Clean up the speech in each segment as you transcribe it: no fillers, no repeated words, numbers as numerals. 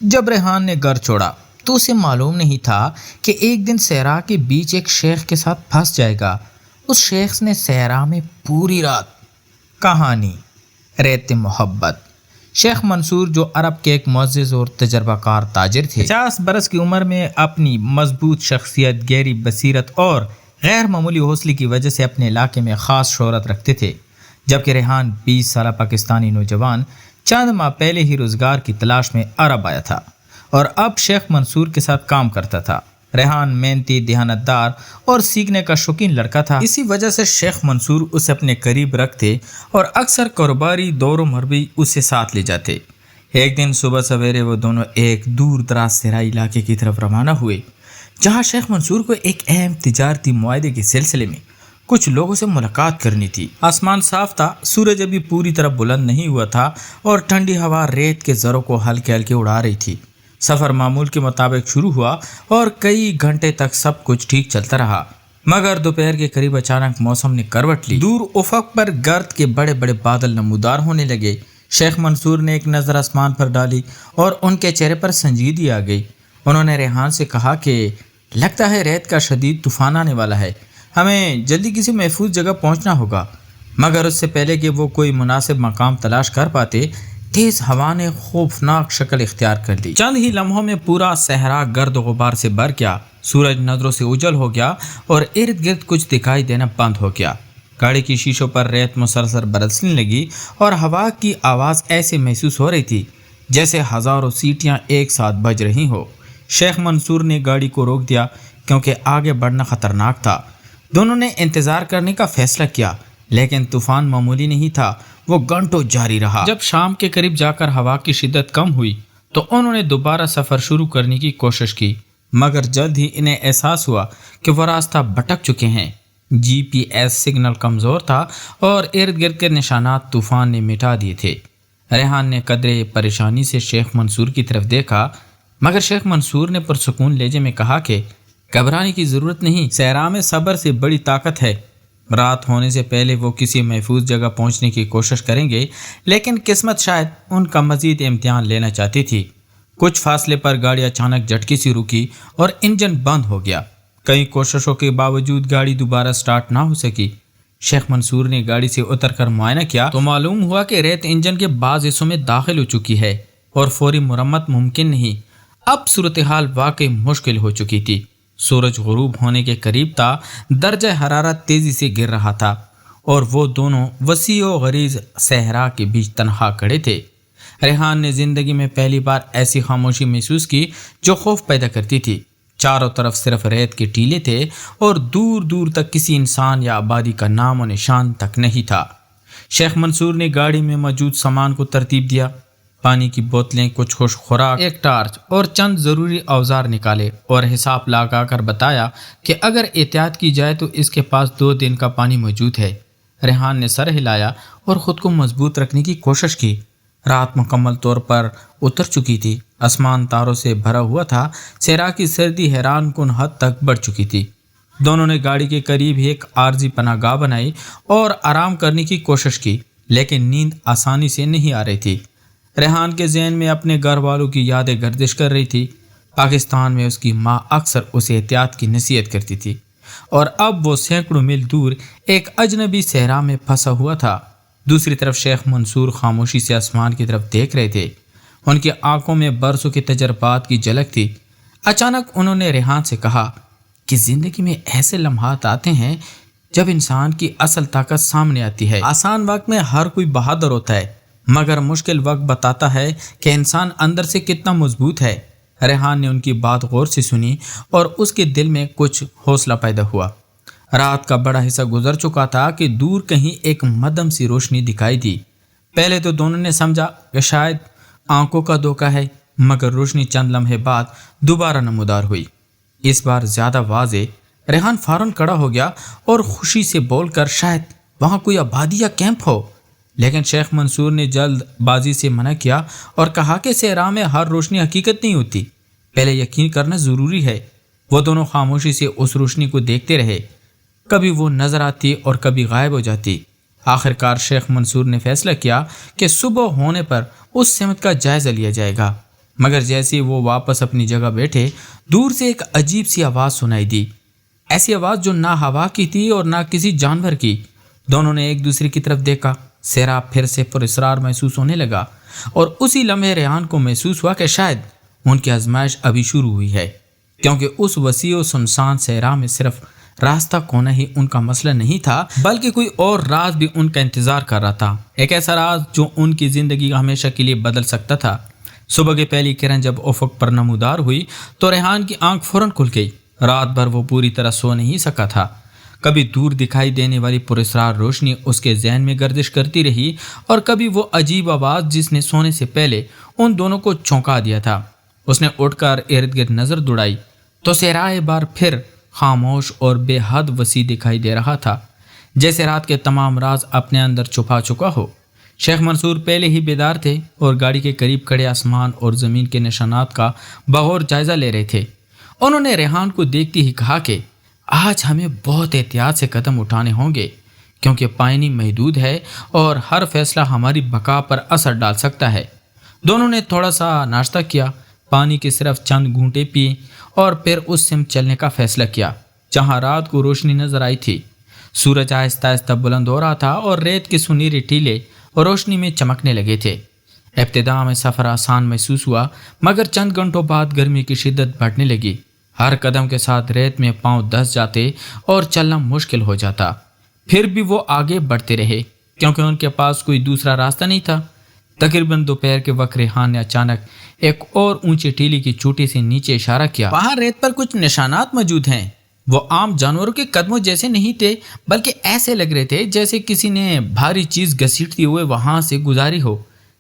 جب ریحان نے گھر چھوڑا تو اسے معلوم نہیں تھا کہ ایک دن صحرا کے بیچ ایک شیخ کے ساتھ پھنس جائے گا۔ اس شیخ نے صحرا میں پوری رات کہانی ریت محبت۔ شیخ منصور جو عرب کے ایک معزز اور تجربہ کار تاجر تھے، 50 برس کی عمر میں اپنی مضبوط شخصیت، گہری بصیرت اور غیر معمولی حوصلے کی وجہ سے اپنے علاقے میں خاص شہرت رکھتے تھے، جبکہ ریحان 20 سالہ پاکستانی نوجوان چند ماہ پہلے ہی روزگار کی تلاش میں عرب آیا تھا اور اب شیخ منصور کے ساتھ کام کرتا تھا۔ ریحان محنتی، دیانتدار اور سیکھنے کا شوقین لڑکا تھا، اسی وجہ سے شیخ منصور اسے اپنے قریب رکھتے اور اکثر کاروباری دور و مر بھی اسے ساتھ لے جاتے۔ ایک دن صبح سویرے وہ دونوں ایک دور دراز صحرائی علاقے کی طرف روانہ ہوئے، جہاں شیخ منصور کو ایک اہم تجارتی معاہدے کے سلسلے میں کچھ لوگوں سے ملاقات کرنی تھی۔ آسمان صاف تھا، سورج ابھی پوری طرح بلند نہیں ہوا تھا اور ٹھنڈی ہوا ریت کے ذروں کو ہلکے ہلکے اڑا رہی تھی۔ سفر معمول کے مطابق شروع ہوا اور کئی گھنٹے تک سب کچھ ٹھیک چلتا رہا، مگر دوپہر کے قریب اچانک موسم نے کروٹ لی۔ دور افق پر گرد کے بڑے بڑے بادل نمودار ہونے لگے۔ شیخ منصور نے ایک نظر آسمان پر ڈالی اور ان کے چہرے پر سنجیدگی آ گئی۔ انہوں نے ریحان سے کہا کہ لگتا ہے ریت کا شدید طوفان آنے والا ہے، ہمیں جلدی کسی محفوظ جگہ پہنچنا ہوگا۔ مگر اس سے پہلے کہ وہ کوئی مناسب مقام تلاش کر پاتے، تیز ہوا نے خوفناک شکل اختیار کر لی۔ چند ہی لمحوں میں پورا صحرا گرد و غبار سے بھر گیا، سورج نظروں سے اجل ہو گیا اور ارد گرد کچھ دکھائی دینا بند ہو گیا۔ گاڑی کی شیشوں پر ریت مسلسل برسنے لگی اور ہوا کی آواز ایسے محسوس ہو رہی تھی جیسے ہزاروں سیٹیاں ایک ساتھ بج رہی ہوں۔ شیخ منصور نے گاڑی کو روک دیا کیونکہ آگے بڑھنا خطرناک تھا۔ دونوں نے انتظار کرنے کا فیصلہ کیا، لیکن طوفان معمولی نہیں تھا، وہ گھنٹوں جاری رہا۔ جب شام کے قریب جا کر ہوا کی شدت کم ہوئی تو انہوں نے دوبارہ سفر شروع کرنے کی کوشش کی، مگر جلد ہی انہیں احساس ہوا کہ وہ راستہ بھٹک چکے ہیں۔ جی پی ایس سگنل کمزور تھا اور ارد گرد کے نشانات طوفان نے مٹا دیے تھے۔ ریحان نے قدرے پریشانی سے شیخ منصور کی طرف دیکھا، مگر شیخ منصور نے پرسکون لہجے میں کہا کہ گھبرانے کی ضرورت نہیں، صحرا میں صبر سے بڑی طاقت ہے۔ رات ہونے سے پہلے وہ کسی محفوظ جگہ پہنچنے کی کوشش کریں گے، لیکن قسمت شاید ان کا مزید امتحان لینا چاہتی تھی۔ کچھ فاصلے پر گاڑی اچانک جھٹکے سے رکی اور انجن بند ہو گیا۔ کئی کوششوں کے باوجود گاڑی دوبارہ سٹارٹ نہ ہو سکی۔ شیخ منصور نے گاڑی سے اتر کر معائنہ کیا تو معلوم ہوا کہ ریت انجن کے بعض حصوں میں داخل ہو چکی ہے اور فوری مرمت ممکن نہیں۔ اب صورتحال واقعی مشکل ہو چکی تھی۔ سورج غروب ہونے کے قریب تھا، درجہ حرارت تیزی سے گر رہا تھا اور وہ دونوں وسیع و غریض صحرا کے بیچ تنہا کھڑے تھے۔ ریحان نے زندگی میں پہلی بار ایسی خاموشی محسوس کی جو خوف پیدا کرتی تھی۔ چاروں طرف صرف ریت کے ٹیلے تھے اور دور دور تک کسی انسان یا آبادی کا نام و نشان تک نہیں تھا۔ شیخ منصور نے گاڑی میں موجود سامان کو ترتیب دیا، پانی کی بوتلیں، کچھ خوش خوراک، ایک ٹارچ اور چند ضروری اوزار نکالے اور حساب لگا کر بتایا کہ اگر احتیاط کی جائے تو اس کے پاس 2 دن کا پانی موجود ہے۔ ریحان نے سر ہلایا اور خود کو مضبوط رکھنے کی کوشش کی۔ رات مکمل طور پر اتر چکی تھی، آسمان تاروں سے بھرا ہوا تھا، صحرا کی سردی حیران کن حد تک بڑھ چکی تھی۔ دونوں نے گاڑی کے قریب ہی ایک عارضی پناہ گاہ بنائی اور آرام کرنے کی کوشش کی، لیکن نیند آسانی سے نہیں آ رہی تھی۔ ریحان کے ذہن میں اپنے گھر والوں کی یادیں گردش کر رہی تھی۔ پاکستان میں اس کی ماں اکثر اسے احتیاط کی نصیحت کرتی تھی اور اب وہ سینکڑوں میل دور ایک اجنبی صحرا میں پھنسا ہوا تھا۔ دوسری طرف شیخ منصور خاموشی سے آسمان کی طرف دیکھ رہے تھے، ان کی آنکھوں میں برسوں کے تجربات کی جھلک تھی۔ اچانک انہوں نے ریحان سے کہا کہ زندگی میں ایسے لمحات آتے ہیں جب انسان کی اصل طاقت سامنے آتی ہے۔ آسان وقت میں ہر کوئی بہادر ہوتا ہے، مگر مشکل وقت بتاتا ہے کہ انسان اندر سے کتنا مضبوط ہے۔ ریحان نے ان کی بات غور سے سنی اور اس کے دل میں کچھ حوصلہ پیدا ہوا۔ رات کا بڑا حصہ گزر چکا تھا کہ دور کہیں ایک مدھم سی روشنی دکھائی دی۔ پہلے تو دونوں نے سمجھا کہ شاید آنکھوں کا دھوکہ ہے، مگر روشنی چند لمحے بعد دوبارہ نمودار ہوئی، اس بار زیادہ واضح۔ ریحان فوراً کھڑا ہو گیا اور خوشی سے بول کر شاید وہاں کوئی آبادی یا کیمپ ہو، لیکن شیخ منصور نے جلد بازی سے منع کیا اور کہا کہ صحرا میں ہر روشنی حقیقت نہیں ہوتی، پہلے یقین کرنا ضروری ہے۔ وہ دونوں خاموشی سے اس روشنی کو دیکھتے رہے، کبھی وہ نظر آتی اور کبھی غائب ہو جاتی۔ آخرکار شیخ منصور نے فیصلہ کیا کہ صبح ہونے پر اس سمت کا جائزہ لیا جائے گا۔ مگر جیسے وہ واپس اپنی جگہ بیٹھے دور سے ایک عجیب سی آواز سنائی دی، ایسی آواز جو نہ ہوا کی تھی اور نہ کسی جانور کی۔ دونوں نے ایک دوسرے کی طرف دیکھا، صحرا پھر سے پراسرار محسوس ہونے لگا، اور اسی لمحے ریحان کو محسوس ہوا کہ شاید ان کی آزمائش ابھی شروع ہوئی ہے، کیونکہ اس وسیع و سنسان صحرا میں صرف راستہ کھونا ہی ان کا مسئلہ نہیں تھا، بلکہ کوئی اور راز بھی ان کا انتظار کر رہا تھا، ایک ایسا راز جو ان کی زندگی کا ہمیشہ کے لیے بدل سکتا تھا۔ صبح کی پہلی کرن جب افق پر نمودار ہوئی تو ریحان کی آنکھ فوراً کھل گئی۔ رات بھر وہ پوری طرح سو نہیں سکا تھا، کبھی دور دکھائی دینے والی پراسرار روشنی اس کے ذہن میں گردش کرتی رہی، اور کبھی وہ عجیب آواز جس نے سونے سے پہلے ان دونوں کو چونکا دیا تھا۔ اس نے اٹھ کر ارد گرد نظر دوڑائی تو صحرائے بار پھر خاموش اور بے حد وسیع دکھائی دے رہا تھا، جیسے رات کے تمام راز اپنے اندر چھپا چکا ہو۔ شیخ منصور پہلے ہی بیدار تھے اور گاڑی کے قریب کھڑے آسمان اور زمین کے نشانات کا بغور جائزہ لے رہے تھے۔ انہوں نے ریحان کو دیکھتے ہی کہا کہ آج ہمیں بہت احتیاط سے قدم اٹھانے ہوں گے، کیونکہ پانی محدود ہے اور ہر فیصلہ ہماری بقا پر اثر ڈال سکتا ہے۔ دونوں نے تھوڑا سا ناشتہ کیا، پانی کے صرف چند گھونٹے پیے، اور پھر اس سمت چلنے کا فیصلہ کیا جہاں رات کو روشنی نظر آئی تھی۔ سورج آہستہ آہستہ بلند ہو رہا تھا اور ریت کے سنہرے ٹیلے روشنی میں چمکنے لگے تھے۔ ابتدا میں سفر آسان محسوس ہوا، مگر چند گھنٹوں بعد گرمی کی شدت بڑھنے لگی۔ ہر قدم کے ساتھ ریت میں پاؤں دھس جاتے اور چلنا مشکل ہو جاتا۔ پھر بھی وہ آگے بڑھتے رہے، کیونکہ ان کے پاس کوئی دوسرا راستہ نہیں تھا۔ تقریباً دوپہر کے وقت ریحان نے اچانک ایک اور اونچی ٹیلی کی چوٹی سے نیچے اشارہ کیا۔ وہاں ریت پر کچھ نشانات موجود ہیں۔ وہ عام جانوروں کے قدموں جیسے نہیں تھے، بلکہ ایسے لگ رہے تھے جیسے کسی نے بھاری چیز گھسیٹتے ہوئے وہاں سے گزاری ہو۔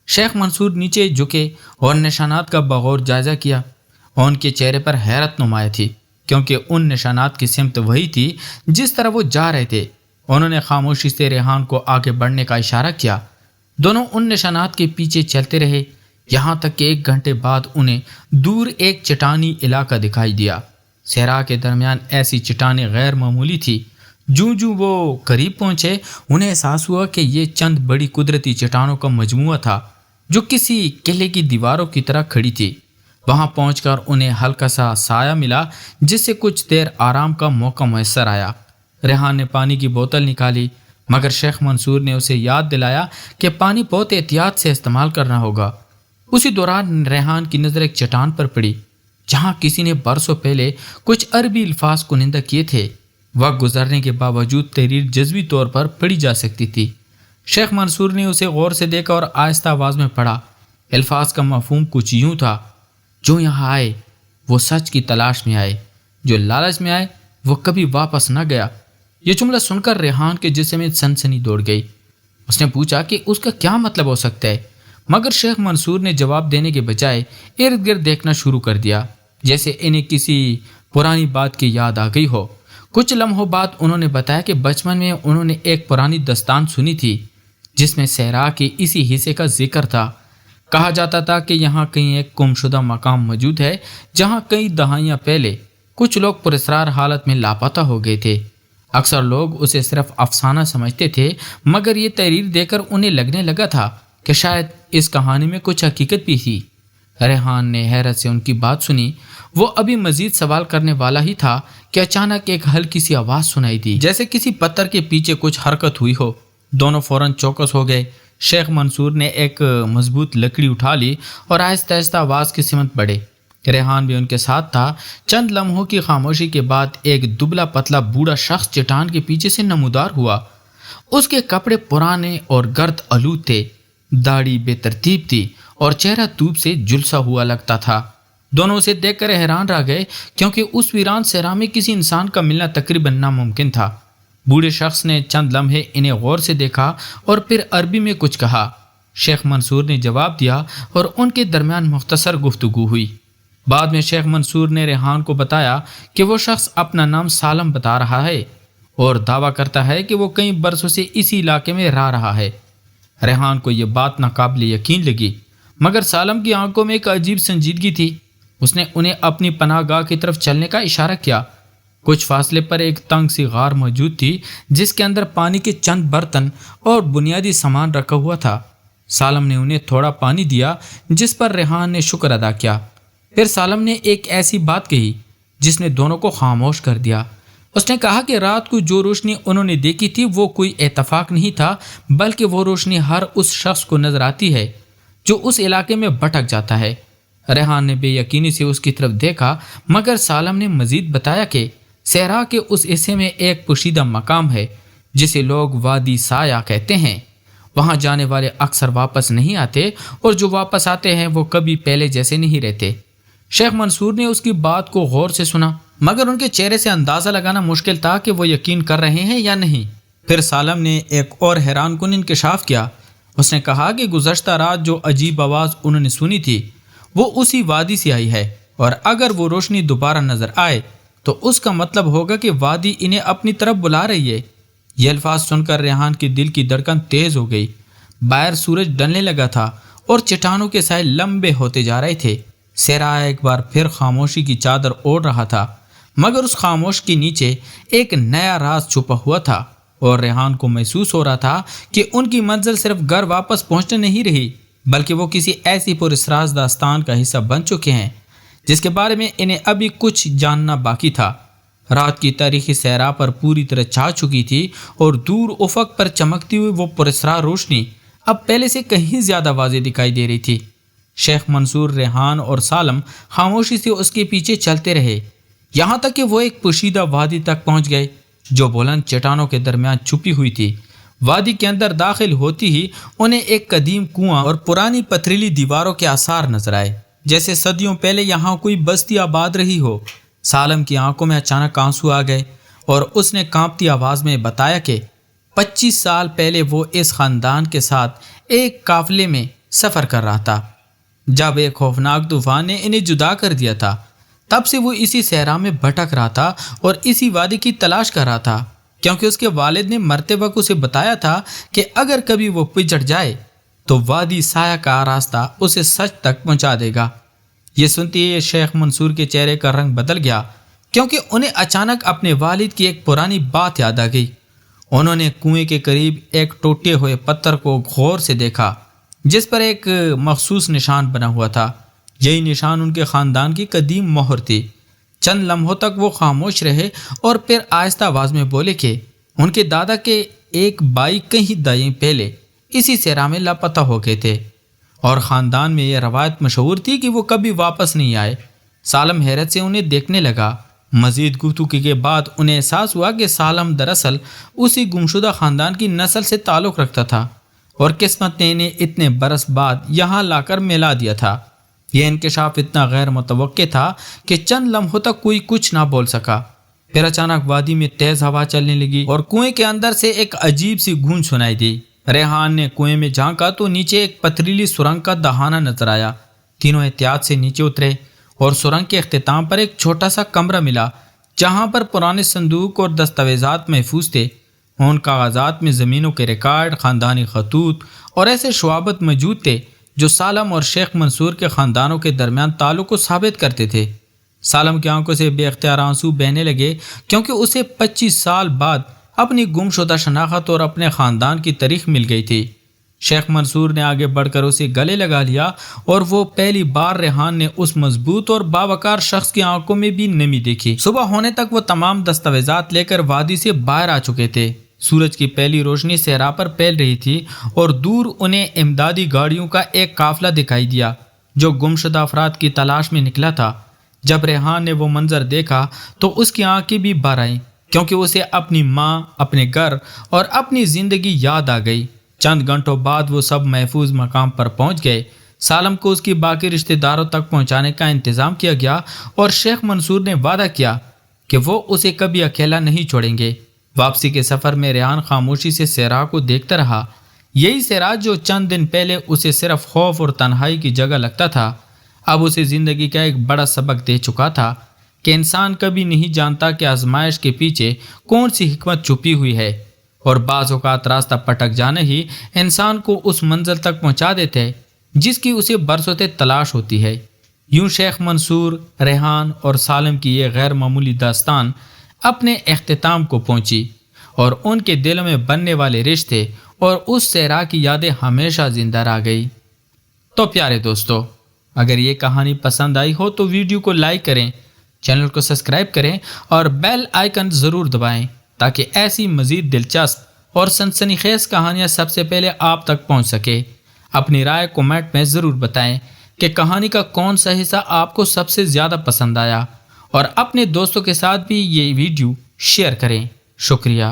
شیخ منصور نیچے جھکے اور نشانات کا بغور جائزہ کیا۔ ان کے چہرے پر حیرت نمایاں تھی، کیونکہ ان نشانات کی سمت وہی تھی جس طرح وہ جا رہے تھے۔ انہوں نے خاموشی سے ریحان کو آگے بڑھنے کا اشارہ کیا۔ دونوں ان نشانات کے پیچھے چلتے رہے، یہاں تک کہ ایک گھنٹے بعد انہیں دور ایک چٹانی علاقہ دکھائی دیا۔ صحرا کے درمیان ایسی چٹانیں غیر معمولی تھی۔ جوں وہ قریب پہنچے انہیں احساس ہوا کہ یہ چند بڑی قدرتی چٹانوں کا مجموعہ تھا جو کسی قلعے کی دیواروں کی طرح کھڑی تھی۔ وہاں پہنچ کر انہیں ہلکا سا سایہ ملا، جس سے کچھ دیر آرام کا موقع میسر آیا۔ ریحان نے پانی کی بوتل نکالی، مگر شیخ منصور نے اسے یاد دلایا کہ پانی بہت احتیاط سے استعمال کرنا ہوگا۔ اسی دوران ریحان کی نظر ایک چٹان پر پڑی جہاں کسی نے برسوں پہلے کچھ عربی الفاظ کنندہ کیے تھے۔ وقت گزرنے کے باوجود تحریر جزوی طور پر پڑھی جا سکتی تھی۔ شیخ منصور نے اسے غور سے دیکھا اور آہستہ آواز میں پڑھا۔ الفاظ کا مفہوم کچھ یوں تھا: جو یہاں آئے وہ سچ کی تلاش میں آئے، جو لالچ میں آئے وہ کبھی واپس نہ گیا۔ یہ جملہ سن کر ریحان کے جسم میں سنسنی دوڑ گئی۔ اس نے پوچھا کہ اس کا کیا مطلب ہو سکتا ہے، مگر شیخ منصور نے جواب دینے کے بجائے ارد گرد دیکھنا شروع کر دیا، جیسے انہیں کسی پرانی بات کی یاد آ گئی ہو۔ کچھ لمحوں بعد انہوں نے بتایا کہ بچپن میں انہوں نے ایک پرانی داستان سنی تھی جس میں صحرا کے اسی حصے کا ذکر تھا۔ کہا جاتا تھا کہ یہاں کہیں ایک گم شدہ مقام موجود ہے جہاں کئی دہائیاں پہلے کچھ لوگ پراسرار حالت میں لاپتہ ہو گئے تھے۔ اکثر لوگ اسے صرف افسانہ سمجھتے تھے، مگر یہ تحریر دیکھ کر انہیں لگنے لگا تھا کہ شاید اس کہانی میں کچھ حقیقت بھی تھی۔ ریحان نے حیرت سے ان کی بات سنی۔ وہ ابھی مزید سوال کرنے والا ہی تھا کہ اچانک ایک ہلکی سی آواز سنائی دی، جیسے کسی پتھر کے پیچھے کچھ حرکت ہوئی ہو۔ دونوں فوراً چوکس ہو گئے۔ شیخ منصور نے ایک مضبوط لکڑی اٹھا لی اور آہستہ آہستہ آواز کی سمت بڑھے۔ ریحان بھی ان کے ساتھ تھا۔ چند لمحوں کی خاموشی کے بعد ایک دبلا پتلا بوڑھا شخص چٹان کے پیچھے سے نمودار ہوا۔ اس کے کپڑے پرانے اور گرد آلود تھے، داڑھی بے ترتیب تھی اور چہرہ دھوپ سے جھلسا ہوا لگتا تھا۔ دونوں اسے دیکھ کر حیران رہ گئے، کیونکہ اس ویران صحرا میں کسی انسان کا ملنا تقریباً ناممکن تھا۔ بوڑھے شخص نے چند لمحے انہیں غور سے دیکھا اور پھر عربی میں کچھ کہا۔ شیخ منصور نے جواب دیا اور ان کے درمیان مختصر گفتگو ہوئی۔ بعد میں شیخ منصور نے ریحان کو بتایا کہ وہ شخص اپنا نام سالم بتا رہا ہے اور دعویٰ کرتا ہے کہ وہ کئی برسوں سے اسی علاقے میں رہا ہے۔ ریحان کو یہ بات ناقابل یقین لگی، مگر سالم کی آنکھوں میں ایک عجیب سنجیدگی تھی۔ اس نے انہیں اپنی پناہ گاہ کی طرف چلنے کا اشارہ کیا۔ کچھ فاصلے پر ایک تنگ سی غار موجود تھی جس کے اندر پانی کے چند برتن اور بنیادی سامان رکھا ہوا تھا۔ سالم نے انہیں تھوڑا پانی دیا، جس پر ریحان نے شکر ادا کیا۔ پھر سالم نے ایک ایسی بات کہی جس نے دونوں کو خاموش کر دیا۔ اس نے کہا کہ رات کو جو روشنی انہوں نے دیکھی تھی وہ کوئی اتفاق نہیں تھا، بلکہ وہ روشنی ہر اس شخص کو نظر آتی ہے جو اس علاقے میں بھٹک جاتا ہے۔ ریحان نے بے یقینی سے اس کی طرف دیکھا، مگر سالم نے مزید بتایا کہ صحرا کے اس حصے میں ایک پوشیدہ مقام ہے جسے لوگ وادی سایہ کہتے ہیں۔ وہاں جانے والے اکثر واپس نہیں آتے، اور جو واپس آتے ہیں وہ کبھی پہلے جیسے نہیں رہتے۔ شیخ منصور نے اس کی بات کو غور سے سنا، مگر ان کے چہرے سے اندازہ لگانا مشکل تھا کہ وہ یقین کر رہے ہیں یا نہیں۔ پھر سالم نے ایک اور حیران کن انکشاف کیا۔ اس نے کہا کہ گزشتہ رات جو عجیب آواز انہوں نے سنی تھی وہ اسی وادی سے آئی ہے، اور اگر وہ روشنی دوبارہ نظر آئے تو اس کا مطلب ہوگا کہ وادی انہیں اپنی طرف بلا رہی ہے۔ یہ الفاظ سن کر ریحان کے دل کی دھڑکن تیز ہو گئی۔ باہر سورج ڈھلنے لگا تھا اور چٹانوں کے سائے لمبے ہوتے جا رہے تھے۔ صحرا ایک بار پھر خاموشی کی چادر اوڑھ رہا تھا، مگر اس خاموش کے نیچے ایک نیا راز چھپا ہوا تھا، اور ریحان کو محسوس ہو رہا تھا کہ ان کی منزل صرف گھر واپس پہنچنے نہیں رہی، بلکہ وہ کسی ایسی پراسرار داستان کا حصہ بن چکے ہیں جس کے بارے میں انہیں ابھی کچھ جاننا باقی تھا۔ رات کی تاریخی صحرا پر پوری طرح چھا چکی تھی، اور دور افق پر چمکتی ہوئی وہ پراسرار روشنی اب پہلے سے کہیں زیادہ واضح دکھائی دے رہی تھی۔ شیخ منصور، ریحان اور سالم خاموشی سے اس کے پیچھے چلتے رہے، یہاں تک کہ وہ ایک پوشیدہ وادی تک پہنچ گئے جو بلند چٹانوں کے درمیان چھپی ہوئی تھی۔ وادی کے اندر داخل ہوتی ہی انہیں ایک قدیم کنواں اور پرانی پتھریلی دیواروں کے آثار نظر آئے، جیسے صدیوں پہلے یہاں کوئی بستی آباد رہی ہو۔ سالم کی آنکھوں میں اچانک آنسو آ گئے، اور اس نے کانپتی آواز میں بتایا کہ 25 سال پہلے وہ اس خاندان کے ساتھ ایک قافلے میں سفر کر رہا تھا جب ایک خوفناک طوفان نے انہیں جدا کر دیا تھا۔ تب سے وہ اسی صحرا میں بھٹک رہا تھا اور اسی وادی کی تلاش کر رہا تھا، کیونکہ اس کے والد نے مرتے وقت اسے بتایا تھا کہ اگر کبھی وہ پچڑ جائے تو وادی سایہ کا راستہ اسے سچ تک پہنچا دے گا۔ یہ سنتے ہی شیخ منصور کے چہرے کا رنگ بدل گیا، کیونکہ انہیں اچانک اپنے والد کی ایک پرانی بات یاد آ گئی۔ انہوں نے کنویں کے قریب ایک ٹوٹے ہوئے پتھر کو غور سے دیکھا جس پر ایک مخصوص نشان بنا ہوا تھا۔ یہی نشان ان کے خاندان کی قدیم مہر تھی۔ چند لمحوں تک وہ خاموش رہے اور پھر آہستہ آواز میں بولے کہ ان کے دادا کے ایک بھائی کہیں دہائیں پہلے اسی صحرا میں لاپتہ ہو گئے تھے، اور خاندان میں یہ روایت مشہور تھی کہ وہ کبھی واپس نہیں آئے۔ سالم حیرت سے انہیں دیکھنے لگا۔ مزید گفتگو کے بعد انہیں احساس ہوا کہ سالم دراصل اسی گمشدہ خاندان کی نسل سے تعلق رکھتا تھا، اور قسمت نے انہیں اتنے برس بعد یہاں لا کر ملا دیا تھا۔ یہ انکشاف اتنا غیر متوقع تھا کہ چند لمحوں تک کوئی کچھ نہ بول سکا۔ پھر اچانک وادی میں تیز ہوا چلنے لگی اور کنویں کے اندر سے ایک عجیب سی گونج سنائی دی۔ ریحان نے کنویں میں جھانکا تو نیچے ایک پتھریلی سرنگ کا دہانہ نظر آیا۔ تینوں احتیاط سے نیچے اترے اور سرنگ کے اختتام پر ایک چھوٹا سا کمرہ ملا جہاں پر پرانے صندوق اور دستاویزات محفوظ تھے۔ ان کاغذات میں زمینوں کے ریکارڈ، خاندانی خطوط اور ایسے شعابت موجود تھے جو سالم اور شیخ منصور کے خاندانوں کے درمیان تعلق کو ثابت کرتے تھے۔ سالم کی آنکھوں سے بے اختیار آنسو بہنے لگے، کیونکہ اسے 25 سال بعد اپنی گم شدہ شناخت اور اپنے خاندان کی تاریخ مل گئی تھی۔ شیخ منصور نے آگے بڑھ کر اسے گلے لگا لیا، اور وہ پہلی بار ریحان نے اس مضبوط اور باوقار شخص کی آنکھوں میں بھی نمی دیکھی۔ صبح ہونے تک وہ تمام دستاویزات لے کر وادی سے باہر آ چکے تھے۔ سورج کی پہلی روشنی صحرا پر پھیل رہی تھی، اور دور انہیں امدادی گاڑیوں کا ایک قافلہ دکھائی دیا جو گمشدہ افراد کی تلاش میں نکلا تھا۔ جب ریحان نے وہ منظر دیکھا تو اس کی آنکھیں بھی بھر آئیں، کیونکہ اسے اپنی ماں، اپنے گھر اور اپنی زندگی یاد آ گئی۔ چند گھنٹوں بعد وہ سب محفوظ مقام پر پہنچ گئے۔ سالم کو اس کی باقی رشتہ داروں تک پہنچانے کا انتظام کیا گیا، اور شیخ منصور نے وعدہ کیا کہ وہ اسے کبھی اکیلا نہیں چھوڑیں گے۔ واپسی کے سفر میں ریحان خاموشی سے صحرا کو دیکھتا رہا۔ یہی صحرا جو چند دن پہلے اسے صرف خوف اور تنہائی کی جگہ لگتا تھا، اب اسے زندگی کا ایک بڑا سبق دے چکا تھا کہ انسان کبھی نہیں جانتا کہ آزمائش کے پیچھے کون سی حکمت چھپی ہوئی ہے، اور بعض اوقات راستہ پٹک جانا ہی انسان کو اس منزل تک پہنچا دیتے جس کی اسے برسوں سے تلاش ہوتی ہے۔ یوں شیخ منصور، ریحان اور سالم کی یہ غیر معمولی داستان اپنے اختتام کو پہنچی، اور ان کے دلوں میں بننے والے رشتے اور اس صحرا کی یادیں ہمیشہ زندہ رہ گئی۔ تو پیارے دوستو، اگر یہ کہانی پسند آئی ہو تو ویڈیو کو لائک کریں، چینل کو سبسکرائب کریں اور بیل آئیکن ضرور دبائیں تاکہ ایسی مزید دلچسپ اور سنسنی خیز کہانیاں سب سے پہلے آپ تک پہنچ سکے۔ اپنی رائے کمنٹ میں ضرور بتائیں کہ کہانی کا کون سا حصہ آپ کو سب سے زیادہ پسند آیا، اور اپنے دوستوں کے ساتھ بھی یہ ویڈیو شیئر کریں۔ شکریہ۔